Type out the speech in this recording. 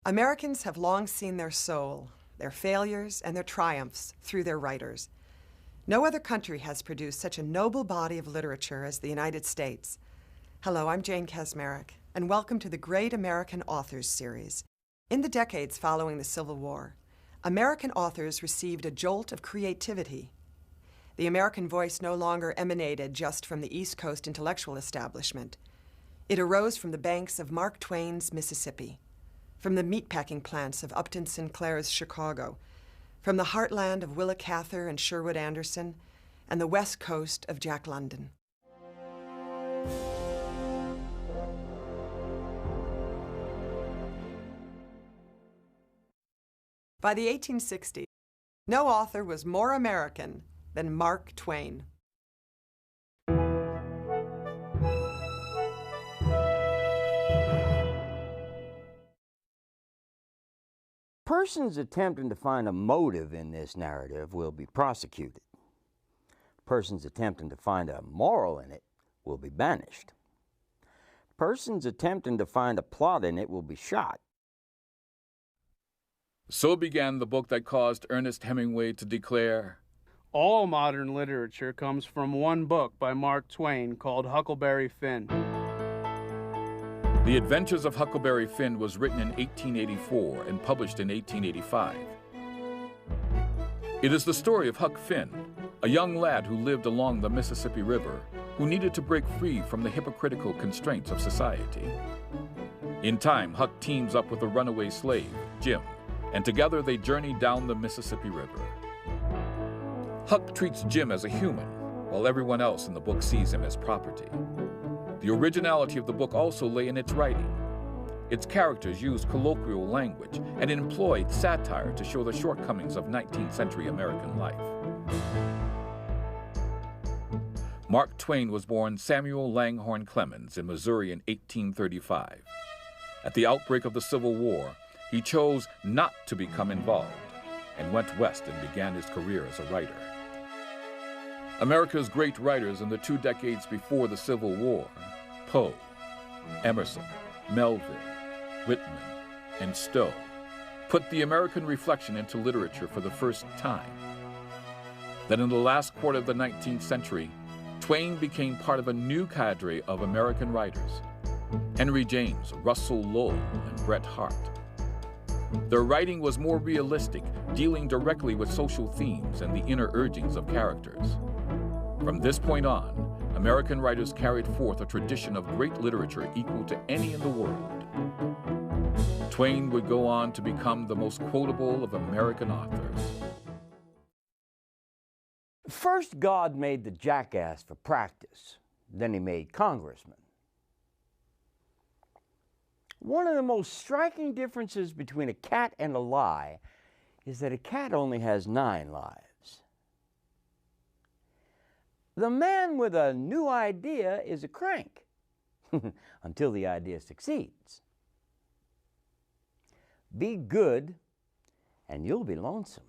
Americans have long seen their soul, their failures, and their triumphs through their writers. No other country has produced such a noble body of literature as the United States. Hello, I'm Jane Kesmerick, and welcome to the Great American Authors series. In the decades following the Civil War, American authors received a jolt of creativity. The American voice no longer emanated just from the East Coast intellectual establishment. It arose from the banks of Mark Twain's Mississippi, from the meatpacking plants of Upton Sinclair's Chicago, from the heartland of Willa Cather and Sherwood Anderson, and the west coast of Jack London. By the 1860s, no author was more American than Mark Twain. Persons attempting to find a motive in this narrative will be prosecuted. Persons attempting to find a moral in it will be banished. Persons attempting to find a plot in it will be shot. So began the book that caused Ernest Hemingway to declare, "All modern literature comes from one book by Mark Twain called Huckleberry Finn." The Adventures of Huckleberry Finn was written in 1884 and published in 1885. It is the story of Huck Finn, a young lad who lived along the Mississippi River, who needed to break free from the hypocritical constraints of society. In time, Huck teams up with a runaway slave, Jim, and together they journey down the Mississippi River. Huck treats Jim as a human, while everyone else in the book sees him as property. The originality of the book also lay in its writing. Its characters used colloquial language and employed satire to show the shortcomings of 19th century American life. Mark Twain was born Samuel Langhorne Clemens in Missouri in 1835. At the outbreak of the Civil War, he chose not to become involved and went west and began his career as a writer. America's great writers in the 2 decades before the Civil War, Poe, Emerson, Melville, Whitman, and Stowe, put the American reflection into literature for the first time. Then in the last quarter of the 19th century, Twain became part of a new cadre of American writers: Henry James, Russell Lowell, and Bret Harte. Their writing was more realistic, dealing directly with social themes and the inner urgings of characters. From this point on, American writers carried forth a tradition of great literature equal to any in the world. Twain would go on to become the most quotable of American authors. First, God made the jackass for practice. Then he made congressmen. One of the most striking differences between a cat and a lie is that a cat only has 9 lives. The man with a new idea is a crank until the idea succeeds. Be good and you'll be lonesome.